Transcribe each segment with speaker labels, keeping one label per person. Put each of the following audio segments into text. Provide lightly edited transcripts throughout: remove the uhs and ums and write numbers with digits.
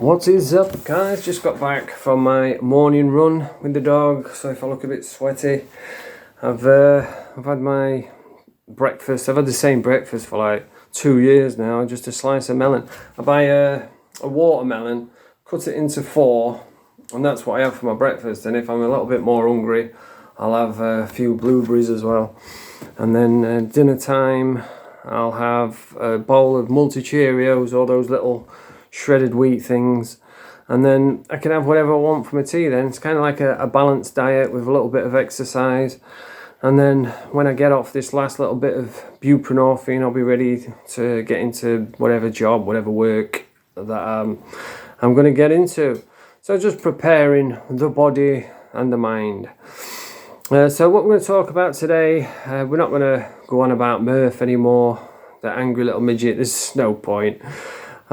Speaker 1: What is up, guys? Just got back from my morning run with the dog, so if I look a bit sweaty, I've had my breakfast. I've had the same breakfast for like 2 years now, just a slice of melon. I buy a watermelon, cut it into 4, and that's what I have for my breakfast. And if I'm a little bit more hungry, I'll have a few blueberries as well. And then dinner time, I'll have a bowl of multi-Cheerios, or those little shredded wheat things, and then I can have whatever I want for my tea. Then it's kind of like a balanced diet with a little bit of exercise. And then when I get off this last little bit of buprenorphine, I'll be ready to get into whatever job, whatever work that I'm going to get into. So just preparing the body and the mind. So what we're going to talk about today, we're not going to go on about Murph anymore, the angry little midget. There's no point.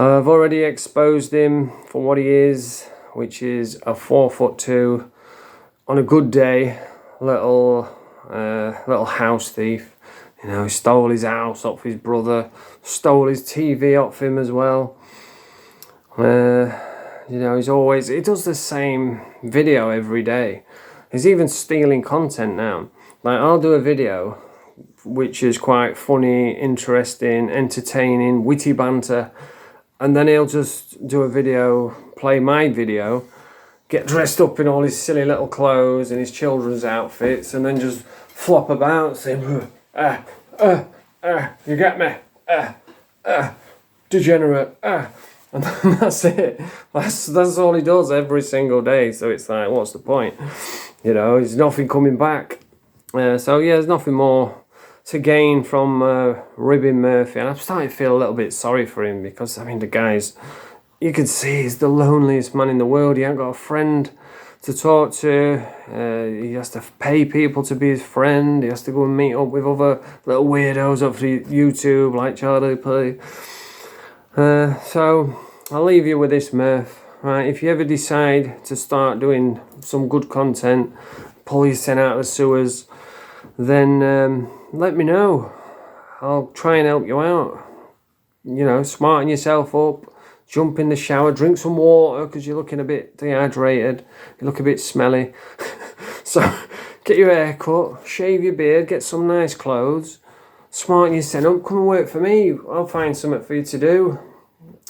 Speaker 1: I've already exposed him for what he is, which is a 4'2", on a good day, little house thief. You know, he stole his house off his brother, stole his TV off him as well. You know, he does the same video every day. He's even stealing content now. Like, I'll do a video which is quite funny, interesting, entertaining, witty banter, and then he'll just do a video, play my video, get dressed up in all his silly little clothes and his children's outfits, and then just flop about saying, you get me, degenerate, and that's it. That's all he does every single day. So it's like, what's the point? You know, there's nothing coming back. So yeah, there's nothing more to gain from ribbing Murphy, and I'm starting to feel a little bit sorry for him, because I mean, the guy's, you can see he's the loneliest man in the world. He ain't got a friend to talk to. He has to pay people to be his friend. He has to go and meet up with other little weirdos up to YouTube like Charlie Play. So I'll leave you with this, Murph. Right, if you ever decide to start doing some good content, pull your son out of the sewers, then let me know. I'll try and help you out. You know, smarten yourself up, jump in the shower, drink some water, because you're looking a bit dehydrated, you look a bit smelly. So get your hair cut, shave your beard, get some nice clothes, smarten your son up, come and work for me. I'll find something for you to do.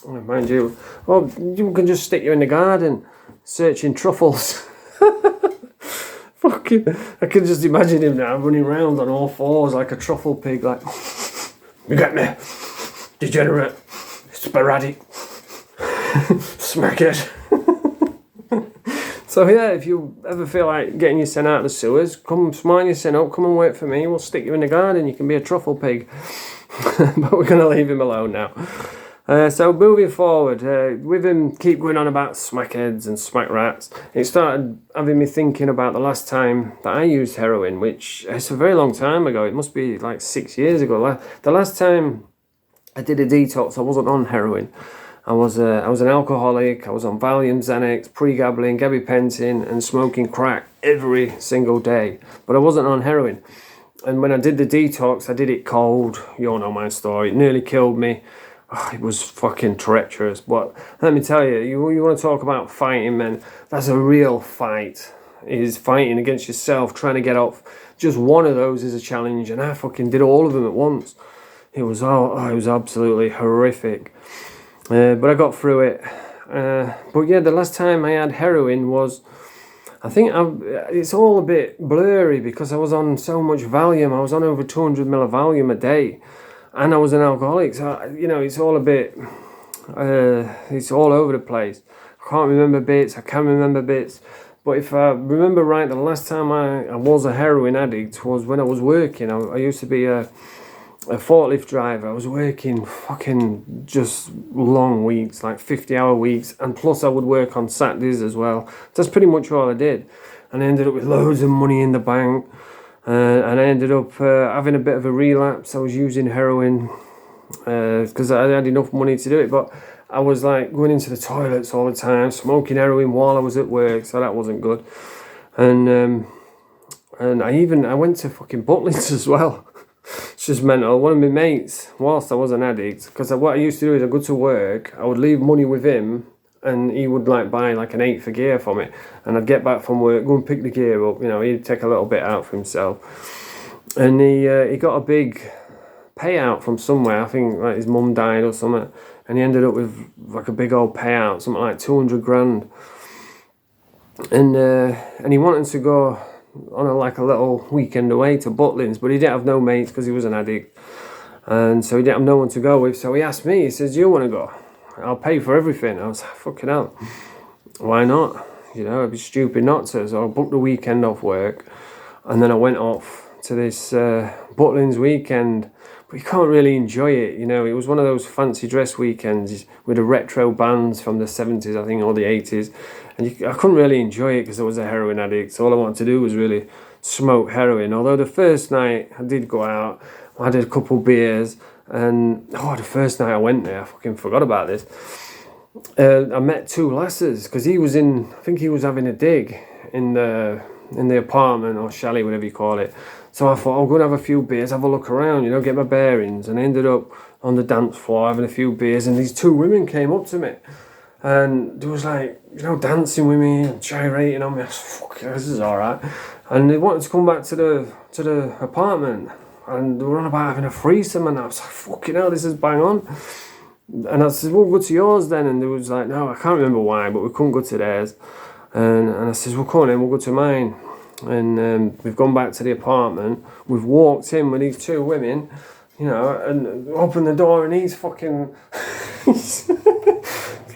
Speaker 1: Mind you, well, you can just stick you in the garden searching truffles. Fucking, I can just imagine him now running around on all fours like a truffle pig, like, you get me, degenerate, sporadic, smack it. So yeah, if you ever feel like getting your son out of the sewers, come smarten your son up, come and work for me, we'll stick you in the garden, you can be a truffle pig. But we're going to leave him alone now. So moving forward, with him keep going on about smackheads and smack rats, it started having me thinking about the last time that I used heroin, which is a very long time ago. It must be like 6 years ago. The last time I did a detox, I wasn't on heroin. I was an alcoholic. I was on Valium, Xanax, pregabalin, gabapentin, and smoking crack every single day. But I wasn't on heroin. And when I did the detox, I did it cold. You all know my story. It nearly killed me. Oh, it was fucking treacherous. But let me tell you, you want to talk about fighting, man. That's a real fight. It is fighting against yourself, trying to get off. Just one of those is a challenge, and I fucking did all of them at once. It was absolutely horrific. But I got through it. But yeah, the last time I had heroin was, it's all a bit blurry because I was on so much Valium. I was on over 200 ml of Valium a day. And I was an alcoholic, so, you know, it's all a bit, it's all over the place. I can't remember bits, I can remember bits. But if I remember right, the last time I was a heroin addict was when I was working. I used to be a forklift driver. I was working fucking just long weeks, like 50-hour weeks. And plus I would work on Saturdays as well. That's pretty much all I did. And I ended up with loads of money in the bank. And I ended up having a bit of a relapse. I was using heroin because I had enough money to do it, but I was like going into the toilets all the time, smoking heroin while I was at work, so that wasn't good. And I went to fucking Butlins as well. It's just mental. One of my mates, whilst I was an addict, because what I used to do is I'd go to work, I would leave money with him, and he would like buy like an 8th of gear from it, and I'd get back from work, go and pick the gear up, you know, he'd take a little bit out for himself, and he got a big payout from somewhere. I think like his mum died or something, and he ended up with like a big old payout, something like 200 grand, and he wanted to go on like a little weekend away to Butlins, but he didn't have no mates because he was an addict, and so he didn't have no one to go with. So he asked me, he says, "Do you want to go? I'll pay for everything." I was like, fucking hell, why not? You know, it'd be stupid not to. So I booked the weekend off work, and then I went off to this Butlins weekend. But you can't really enjoy it, you know. It was one of those fancy dress weekends with the retro bands from the 70s, I think, or the 80s. And I couldn't really enjoy it because I was a heroin addict. So all I wanted to do was really smoke heroin. Although the first night I did go out, I did a couple beers. And, the first night I went there, I fucking forgot about this. I met 2 lasses because I think he was having a dig in the apartment or chalet, whatever you call it. So I thought, I'll go and have a few beers, have a look around, you know, get my bearings. And I ended up on the dance floor having a few beers, and these 2 women came up to me. And they was like, you know, dancing with me and gyrating on me. I was like, fuck, this is alright. And they wanted to come back to the apartment. And they were on about having a threesome, and I was like, fucking hell, this is bang on. And I said, we'll go to yours then. And they was like, no, I can't remember why, but we couldn't go to theirs. And I said, well, come on then, we'll go to mine. And we've gone back to the apartment. We've walked in with these 2 women, you know, and opened the door, and he's fucking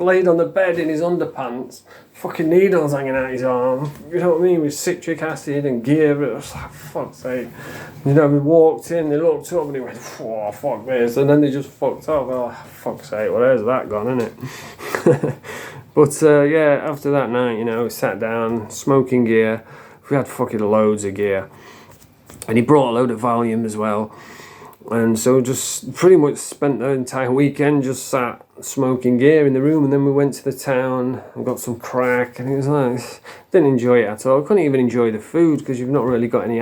Speaker 1: laid on the bed in his underpants, fucking needles hanging out his arm, you know what I mean, with citric acid and gear. It was like, fuck's sake. You know, we walked in, they looked up, and he went, oh, fuck this. And then they just fucked off. Oh, fuck's sake, well, there's that gone, isn't it? But, yeah, after that night, you know, we sat down, smoking gear. We had fucking loads of gear, and he brought a load of Valium as well, and so just pretty much spent the entire weekend just sat smoking gear in the room. And then we went to the town and got some crack, and it was like, didn't enjoy it at all. Couldn't even enjoy the food because you've not really got any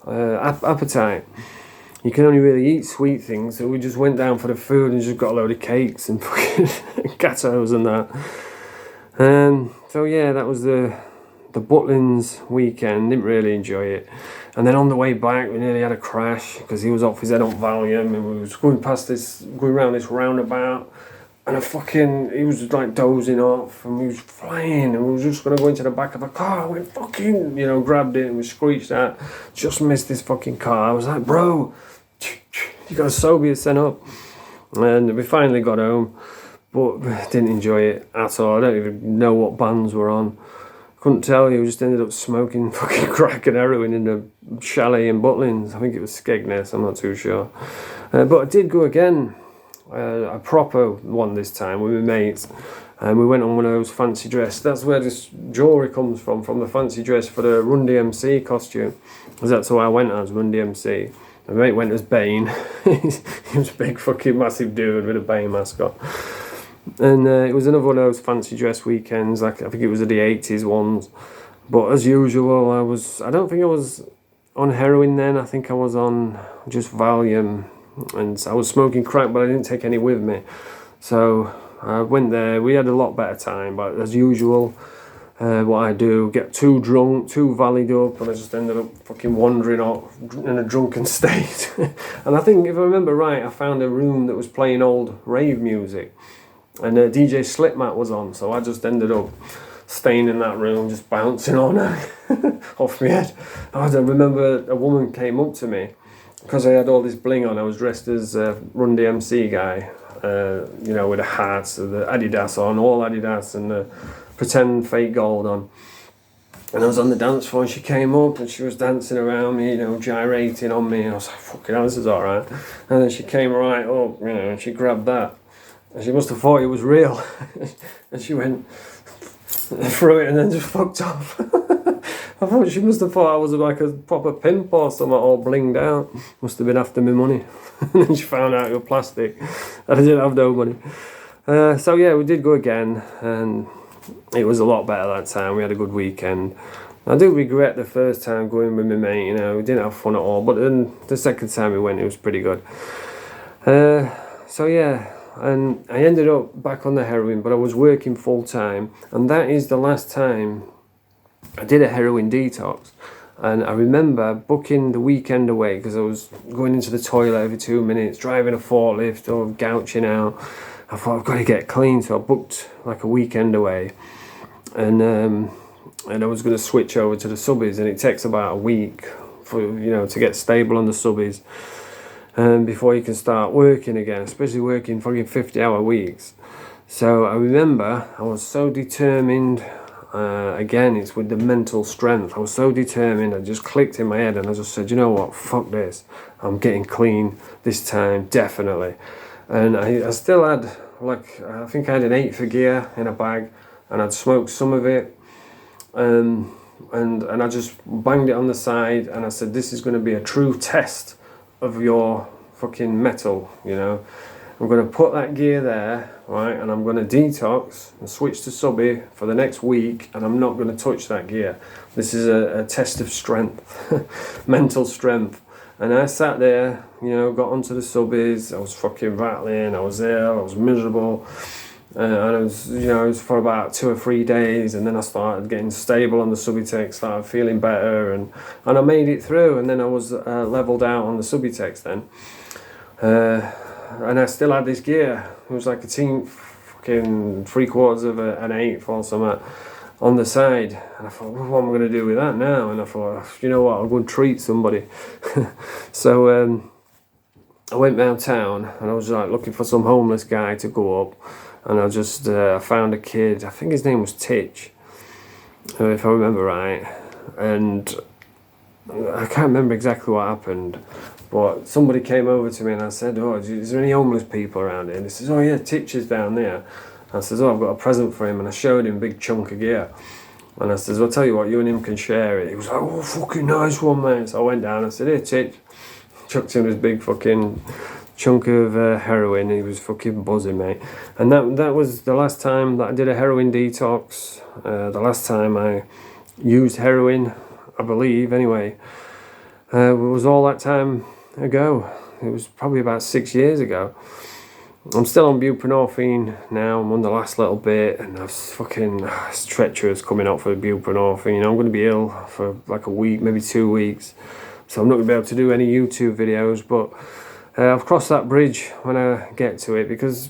Speaker 1: appetite. You can only really eat sweet things, so we just went down for the food and just got a load of cakes and fucking gatos and that. So yeah, that was the Butlins weekend. Didn't really enjoy it. And then on the way back, we nearly had a crash because he was off his head on Valium, and we was going around this roundabout, and he was like dozing off, and we was flying, and we was just going to go into the back of a car. We fucking, you know, grabbed it, and we screeched out, just missed this fucking car. I was like, bro, you got to sober yourself up. And we finally got home, but didn't enjoy it at all. I don't even know what bands were on. Couldn't tell you. We just ended up smoking fucking crack and heroin in a chalet in Butlins. I think it was Skegness, I'm not too sure. But I did go again, a proper one this time with my mates. And we went on one of those fancy dress. That's where this jewellery comes from the fancy dress for the Run DMC costume. Because that's who I went as, Run DMC. My mate went as Bane. He was a big fucking massive dude with a Bane mask on. And it was another one of those fancy dress weekends, like I think it was the 80s ones. But as usual, I don't think I was on heroin then. I think I was on just Valium, and I was smoking crack, but I didn't take any with me. So I went there. We had a lot better time, but as usual, what I do, get too drunk, too valleyed up, and I just ended up fucking wandering off in a drunken state. And I think, if I remember right, I found a room that was playing old rave music, and DJ Slipmat was on, so I just ended up staying in that room, just bouncing on off my head. I remember a woman came up to me, because I had all this bling on. I was dressed as a Run DMC guy, you know, with a hat, so the Adidas on, all Adidas, and the pretend fake gold on. And I was on the dance floor, and she came up, and she was dancing around me, you know, gyrating on me, and I was like, fucking hell, this is alright. And then she came right up, you know, and she grabbed that. And she must have thought it was real. And she went through it and then just fucked off. I thought she must have thought I was like a proper pimp or something, all blinged out. Must have been after me money. And then she found out it was plastic. I didn't have no money. So yeah, we did go again, and it was a lot better that time. We had a good weekend. I do regret the first time going with my mate, you know, we didn't have fun at all. But then the second time we went, it was pretty good. So yeah, and I ended up back on the heroin, but I was working full time, and that is the last time I did a heroin detox. And I remember booking the weekend away because I was going into the toilet every 2 minutes, driving a forklift or gouching out. I thought, I've got to get clean, so I booked like a weekend away, and I was going to switch over to the subbies, and it takes about a week for to get stable on the subbies, before you can start working again, especially working fucking 50-hour weeks. So I remember I was so determined. Again, it's with the mental strength. I was so determined. I just clicked in my head, and I just said, you know what, fuck this. I'm getting clean this time, definitely. And I still had, I think I had an 1/8 of gear in a bag, and I'd smoked some of it. And I just banged it on the side, and I said, this is going to be a true test of your fucking metal, I'm going to put that gear there, right, and I'm going to detox and switch to subby for the next week, and I'm not going to touch that gear. This is a test of strength, mental strength. And I sat there, got onto the subbies. I was fucking rattling, I was ill, I was miserable. And I was, it was for about 2 or 3 days, and then I started getting stable on the Subutex, started feeling better, and I made it through, and then I was leveled out on the Subutex then. And I still had this gear. It was like a team, fucking 3/4 of an 1/8 or something on the side. And I thought, well, what am I going to do with that now? And I thought, you know what, I'll go and treat somebody. So I went round town, and I was like looking for some homeless guy to go up. And I just found a kid, I think his name was Titch, if I remember right. And I can't remember exactly what happened, but somebody came over to me, and I said, oh, is there any homeless people around here? And he says, oh yeah, Titch is down there. I says, oh, I've got a present for him, and I showed him a big chunk of gear. And I says, well, I'll tell you what, you and him can share it. He was like, oh, fucking nice one, mate. So I went down, I said, here, Titch. Chucked him this big fucking chunk of heroin. He was fucking buzzing, mate. And that was the last time that I did a heroin detox. The last time I used heroin, I believe, anyway. It was all that time ago. It was probably about 6 years ago. I'm still on buprenorphine now. I'm on the last little bit, and it's treacherous coming up for buprenorphine. I'm going to be ill for like a week, maybe 2 weeks. So I'm not going to be able to do any YouTube videos, but I'll cross that bridge when I get to it, because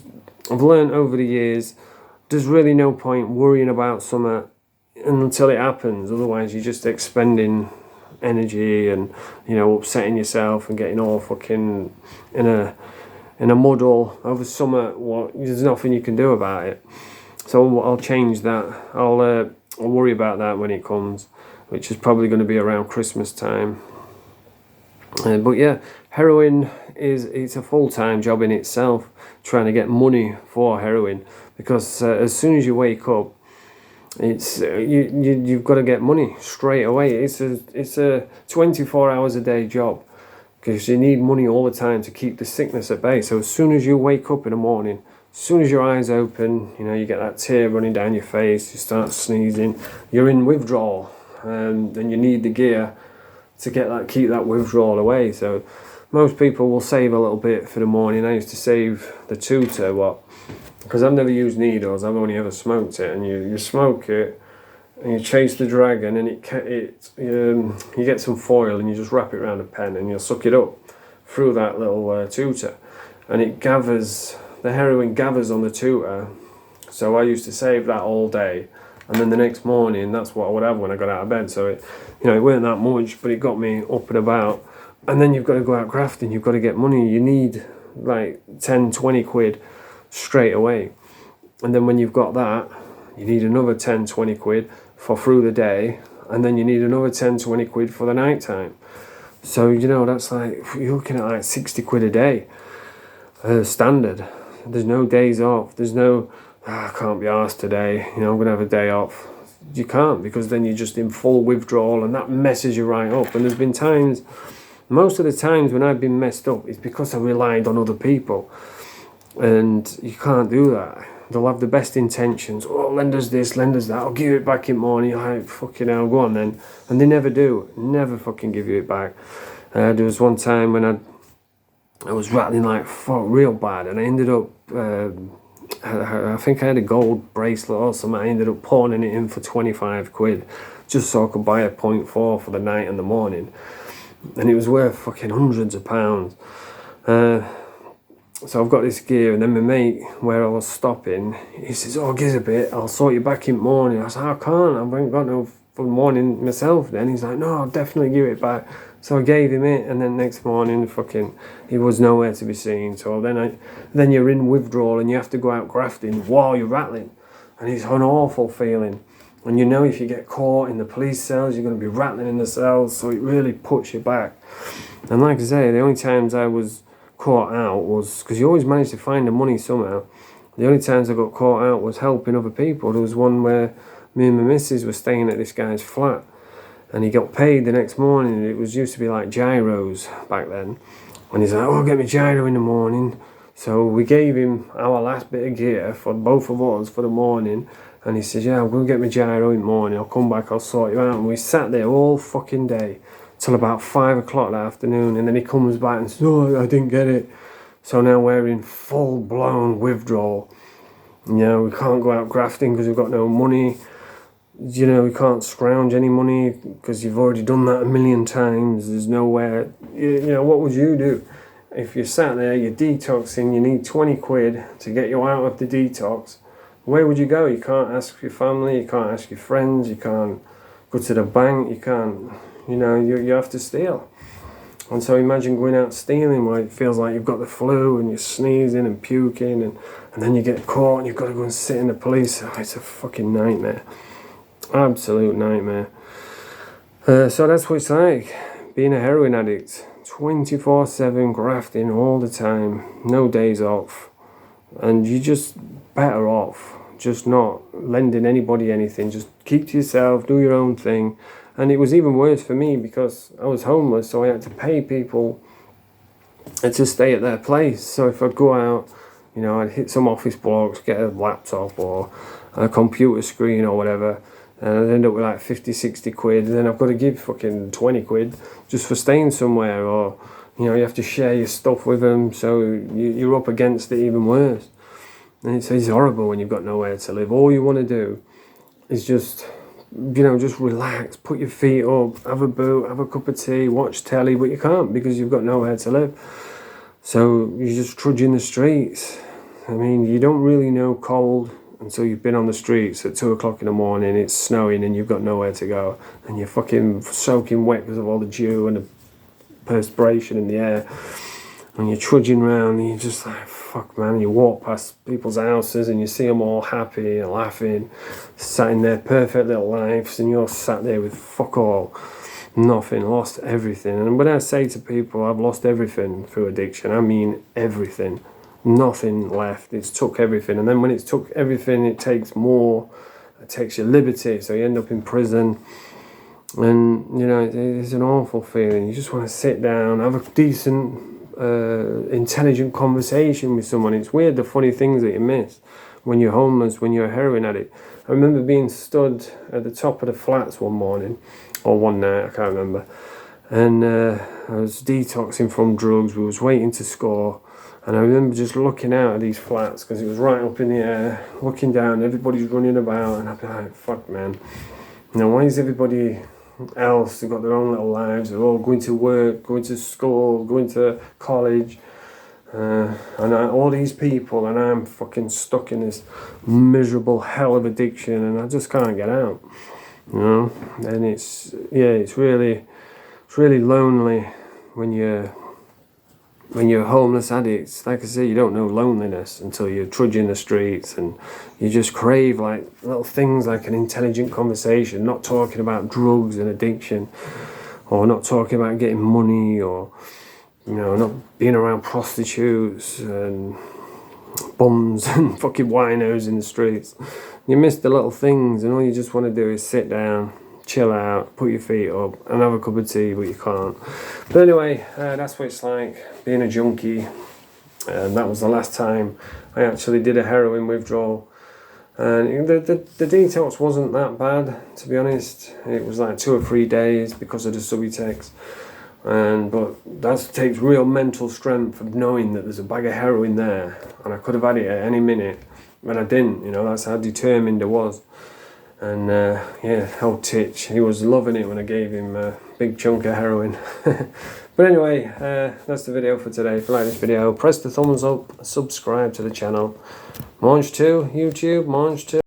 Speaker 1: I've learned over the years there's really no point worrying about something until it happens. Otherwise you're just expending energy and upsetting yourself and getting all fucking in a muddle over something. There's nothing you can do about it. So I'll change that. I'll worry about that when it comes, which is probably going to be around Christmas time. But yeah, heroin it's a full-time job in itself, trying to get money for heroin, because as soon as you wake up, it's you've got to get money straight away. It's a 24 hours a day job, because you need money all the time to keep the sickness at bay. So as soon as you wake up in the morning, as soon as your eyes open, you get that tear running down your face, you start sneezing, you're in withdrawal, and you need the gear to keep that withdrawal away. So most people will save a little bit for the morning. I used to save the tutor, because I've never used needles, I've only ever smoked it. And you smoke it, and you chase the dragon, and you get some foil, and you just wrap it around a pen, and you'll suck it up through that little tutor, and the heroin gathers on the tutor. So I used to save that all day, and then the next morning, that's what I would have when I got out of bed. So it weren't that much, but it got me up and about. And then you've got to go out grafting, you've got to get money. You need like 10, 20 quid straight away. And then when you've got that, you need another 10, 20 quid for through the day. And then you need another 10, 20 quid for the night time. So, that's like, you're looking at like 60 quid a day, standard. There's no days off. There's no, I can't be arsed today, I'm going to have a day off. You can't, because then you're just in full withdrawal, and that messes you right up. And there's been times, most of the times when I've been messed up, it's because I relied on other people. And you can't do that. They'll have the best intentions. Oh, lend us this, lend us that. I'll give it back in morning. Fucking hell, go on then. And they never do. Never fucking give you it back. There was one time when I was rattling like fuck real bad, and I ended up, I think I had a gold bracelet or something. I ended up pawning it in for 25 quid, just so I could buy a .4 for the night and the morning, and it was worth fucking hundreds of pounds. So I've got this gear, and then my mate, where I was stopping, he says, "Oh, give a bit, I'll sort you back in the morning." I said, "I can't, I haven't got no for the morning myself." Then he's like, "No, I'll definitely give it back." So I gave him it, and then next morning, fucking, he was nowhere to be seen. So then you're in withdrawal, and you have to go out grafting while you're rattling, and it's an awful feeling. And you know if you get caught in the police cells, you're going to be rattling in the cells, so it really puts you back. And like I say, the only times I was caught out was, because you always manage to find the money somehow, the only times I got caught out was helping other people. There was one where me and my missus were staying at this guy's flat, and he got paid the next morning. It was used to be like gyros back then, and he's like, "Oh, get me gyro in the morning." So we gave him our last bit of gear for both of us for the morning, and he says, "Yeah, I'm going to get me gyro in the morning, I'll come back, I'll sort you out." And we sat there all fucking day till about 5 o'clock that afternoon, and then he comes back and says, "Oh, I didn't get it." So now we're in full-blown withdrawal. You know, we can't go out grafting because we've got no money. You know, we can't scrounge any money because you've already done that a million times. There's nowhere, you know, what would you do? If you're sat there, you're detoxing, you need 20 quid to get you out of the detox, where would you go? You can't ask your family, you can't ask your friends, you can't go to the bank, you can't, you know, you have to steal. And so imagine going out stealing where it feels like you've got the flu and you're sneezing and puking, and then you get caught and you've got to go and sit in the police. Oh, it's a fucking nightmare. Absolute nightmare. So that's what it's like, being a heroin addict. 24/7 grafting all the time, no days off. And you're just better off just not lending anybody anything. Just keep to yourself, do your own thing. And it was even worse for me because I was homeless, so I had to pay people to stay at their place. So if I'd go out, you know, I'd hit some office blocks, get a laptop or a computer screen or whatever, and I'd end up with like 50, 60 quid, and then I've got to give fucking 20 quid just for staying somewhere, or, you know, you have to share your stuff with them, so you're up against it even worse. And it's horrible when you've got nowhere to live. All you want to do is just, you know, just relax, put your feet up, have a boot, have a cup of tea, watch telly, but you can't because you've got nowhere to live. So you just trudge in the streets. I mean, you don't really know cold until you've been on the streets at 2 o'clock in the morning, it's snowing and you've got nowhere to go, and you're fucking soaking wet because of all the dew and the perspiration in the air, and you're trudging around and you're just like, fuck man, you walk past people's houses and you see them all happy and laughing, sat in their perfect little lives, and you're sat there with fuck all, nothing, lost everything. And when I say to people I've lost everything through addiction, I mean everything. Nothing left. It's took everything, and then when it's took everything, it takes more. It takes your liberty, so you end up in prison, and you know it's an awful feeling. You just want to sit down, have a decent, intelligent conversation with someone. It's weird the funny things that you miss when you're homeless, when you're a heroin addict. I remember being stood at the top of the flats one morning, or one night, I can't remember, and I was detoxing from drugs. We was waiting to score. And I remember just looking out at these flats because it was right up in the air, looking down, everybody's running about, and I'd be like, fuck man, you know, why is everybody else, they've got their own little lives, they're all going to work, going to school, going to college, and all these people, and I'm fucking stuck in this miserable hell of addiction, and I just can't get out, you know. And it's really lonely when you're a homeless addict. Like I say, you don't know loneliness until you're trudging the streets, and you just crave like little things like an intelligent conversation, not talking about drugs and addiction, or not talking about getting money, or, you know, not being around prostitutes and bums and fucking winos in the streets. You miss the little things, and all you just want to do is sit down, chill out, put your feet up and have a cup of tea, but you can't. But anyway, that's what it's like being a junkie, and that was the last time I actually did a heroin withdrawal. And the detox wasn't that bad, to be honest. It was like 2 or 3 days because of the Subutex, But that takes real mental strength of knowing that there's a bag of heroin there, and I could have had it at any minute, and I didn't. You know, that's how determined I was. And yeah, old Titch, he was loving it when I gave him a big chunk of heroin. But anyway, that's the video for today. If you like this video, press the thumbs up, subscribe to the channel. Mange 2, YouTube, Mange 2.